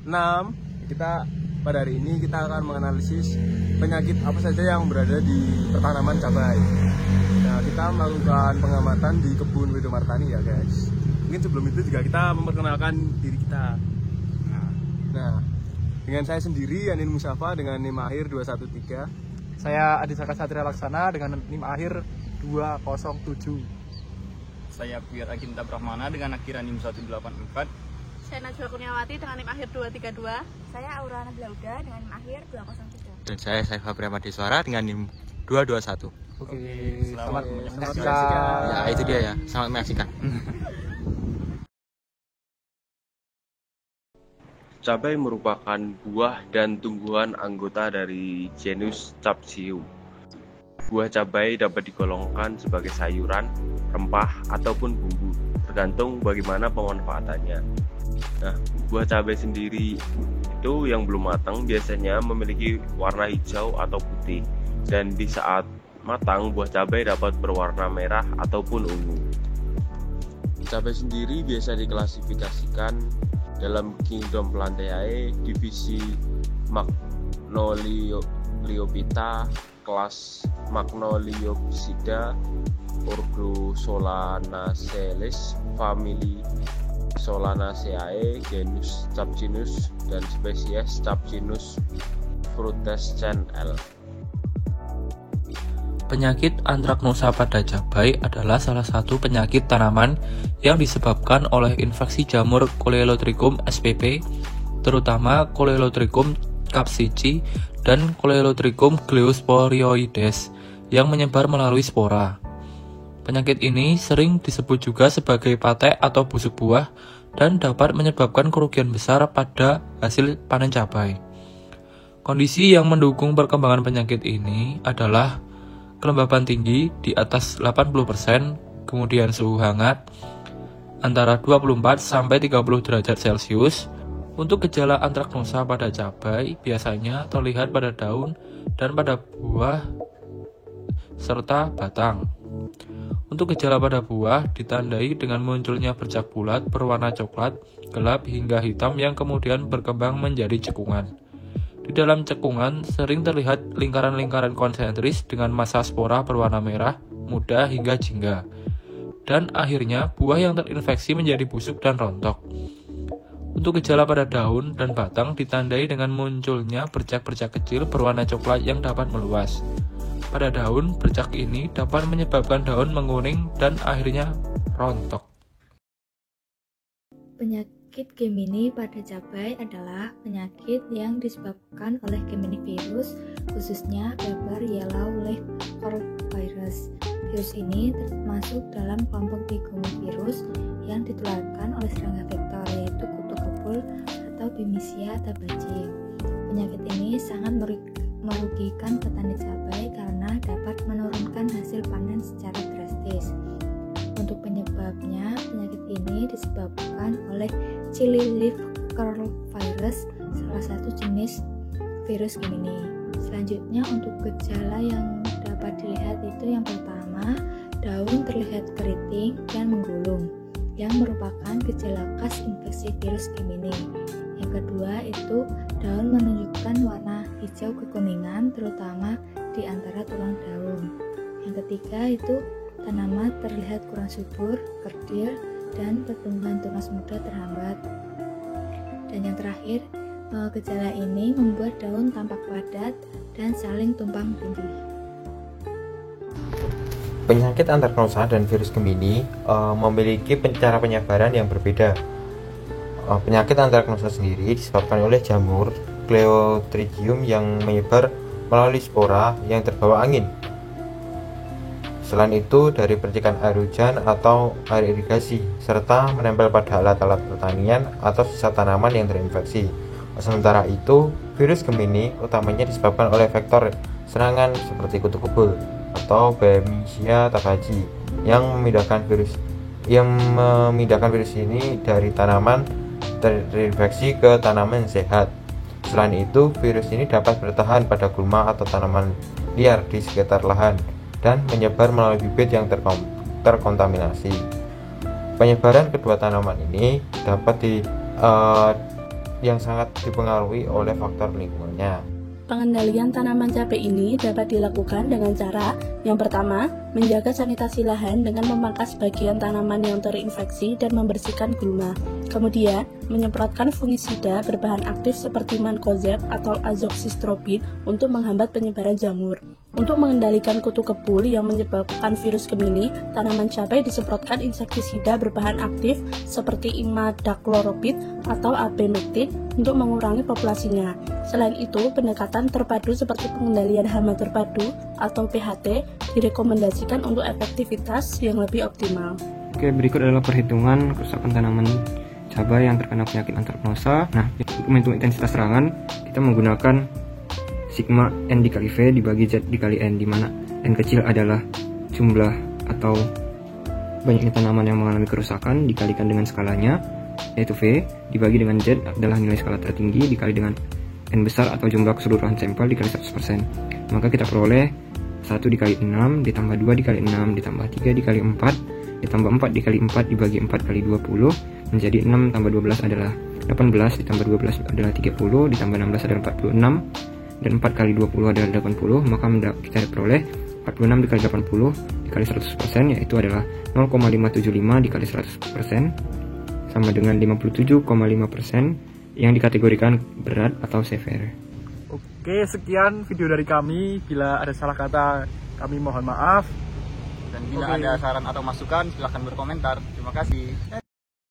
6. Pada hari ini kita akan menganalisis penyakit apa saja yang berada di tanaman cabai. Nah, kita melakukan pengamatan di kebun Wido Martani ya guys. Mungkin sebelum itu juga kita memperkenalkan diri kita. Nah, dengan saya sendiri Yanin Musafa dengan NIM akhir 213. Saya Adisaka Satria Laksana dengan NIM akhir 207. Saya Puyar Aginta Brahmana dengan akhiran NIM 184. Saya Najwa Kurniawati dengan NIM akhir 232. Saya Aura Nabila Uda dengan NIM akhir 203. Dan saya Saifa Priamadiswara dengan NIM 221. Oke, selamat menyaksikan. Ya, itu dia ya. Selamat menyaksikan. Cabai merupakan buah dan tumbuhan anggota dari genus Capsium. Buah cabai dapat digolongkan sebagai sayuran, rempah, ataupun bumbu, tergantung bagaimana pemanfaatannya. Nah, buah cabai sendiri itu yang belum matang biasanya memiliki warna hijau atau putih, dan di saat matang buah cabai dapat berwarna merah ataupun ungu. Cabai sendiri biasa diklasifikasikan dalam kingdom Plantaceae, divisi Magnoliophyta, kelas Magnoliopsida, ordo Solanaceae, famili Solanaceae, genus Capsinus, dan spesies Capsinus frutescens L. Penyakit antraknosa pada cabai adalah salah satu penyakit tanaman yang disebabkan oleh infeksi jamur Coleotrichum spp, terutama Coleotrichum capsici dan Coleotrichum gliosporioides yang menyebar melalui spora. Penyakit ini sering disebut juga sebagai patek atau busuk buah dan dapat menyebabkan kerugian besar pada hasil panen cabai. Kondisi yang mendukung perkembangan penyakit ini adalah kelembapan tinggi di atas 80%, kemudian suhu hangat antara 24 sampai 30 derajat Celcius. Untuk gejala antraknosa pada cabai biasanya terlihat pada daun dan pada buah serta batang. Untuk gejala pada buah ditandai dengan munculnya bercak bulat berwarna coklat, gelap hingga hitam yang kemudian berkembang menjadi cekungan. Di dalam cekungan sering terlihat lingkaran-lingkaran konsentris dengan massa spora berwarna merah, muda hingga jingga. Dan akhirnya buah yang terinfeksi menjadi busuk dan rontok. Untuk gejala pada daun dan batang ditandai dengan munculnya bercak-bercak kecil berwarna coklat yang dapat meluas. Pada daun, bercak ini dapat menyebabkan daun menguning dan akhirnya rontok. Penyakit Gemini pada cabai adalah penyakit yang disebabkan oleh Gemini virus, khususnya Weber yellow leaf spot virus. Virus ini termasuk dalam kelompok Bigonovirus yang ditularkan oleh serangga vektor, yaitu kutu kebul atau Bemisia tabaci. Penyakit ini sangat merugikan petani cabai karena dapat menurunkan hasil panen secara drastis. Untuk penyebabnya, penyakit ini disebabkan oleh chili leaf curl virus, salah satu jenis virus Gemini. Selanjutnya, untuk gejala yang dapat dilihat itu yang pertama, daun terlihat keriting dan menggulung, yang merupakan gejala khas infeksi virus Gemini. Yang kedua itu daun menunjukkan warna hijau kekuningan, terutama di antara tulang daun. Yang ketiga itu tanaman terlihat kurang subur, kerdil, dan pertumbuhan tunas muda terhambat. Dan yang terakhir, gejala ini membuat daun tampak padat dan saling tumpang tindih. Penyakit antraknosa dan virus Gemini memiliki cara penyebaran yang berbeda. Penyakit antraknosa sendiri disebabkan oleh jamur Clostridium yang menyebar melalui spora yang terbawa angin. Selain itu, dari percikan air hujan atau air irigasi, serta menempel pada alat-alat pertanian atau sisa tanaman yang terinfeksi. Sementara itu, virus Gemini utamanya disebabkan oleh vektor serangan seperti kutu kebul atau Bemisia tabaci yang memindahkan virus ini dari tanaman terinfeksi ke tanaman sehat. Selain itu, virus ini dapat bertahan pada gulma atau tanaman liar di sekitar lahan dan menyebar melalui bibit yang terkontaminasi. Penyebaran kedua tanaman ini yang sangat dipengaruhi oleh faktor lingkungannya. Pengendalian tanaman cabai ini dapat dilakukan dengan cara yang pertama, menjaga sanitasi lahan dengan memangkas bagian tanaman yang terinfeksi dan membersihkan gulma. Kemudian, menyemprotkan fungisida berbahan aktif seperti mancozeb atau azoxystrobin untuk menghambat penyebaran jamur. Untuk mengendalikan kutu kebul yang menyebabkan virus Gemini, tanaman cabai disemprotkan insektisida berbahan aktif seperti imidacloprid atau abemectin untuk mengurangi populasinya. Selain itu, pendekatan terpadu seperti pengendalian hama terpadu atau PHT direkomendasikan untuk efektivitas yang lebih optimal. Oke, berikut adalah perhitungan kerusakan tanaman cabai yang terkena penyakit antraknosa. Nah, untuk menghitung intensitas serangan, kita menggunakan sigma N dikali V dibagi Z dikali N, di mana N kecil adalah jumlah atau banyaknya tanaman yang mengalami kerusakan dikalikan dengan skalanya, yaitu V, dibagi dengan Z adalah nilai skala tertinggi dikali dengan N besar atau jumlah keseluruhan sampel dikali 100%. Maka kita peroleh 1 dikali 6 ditambah 2 dikali 6 ditambah 3 dikali 4 ditambah 4 dikali 4 dibagi 4 kali 20 menjadi 6 tambah 12 adalah 18 ditambah 12 adalah 30 ditambah 16 adalah 46 dan 4 kali 20 adalah 80, maka kita peroleh 46 dikali 80 dikali 100%, yaitu adalah 0,575 dikali 100% sama dengan 57,5% yang dikategorikan berat atau severe. Oke, sekian video dari kami. Bila ada salah kata, kami mohon maaf. Dan bila ada saran atau masukan, silahkan berkomentar. Terima kasih.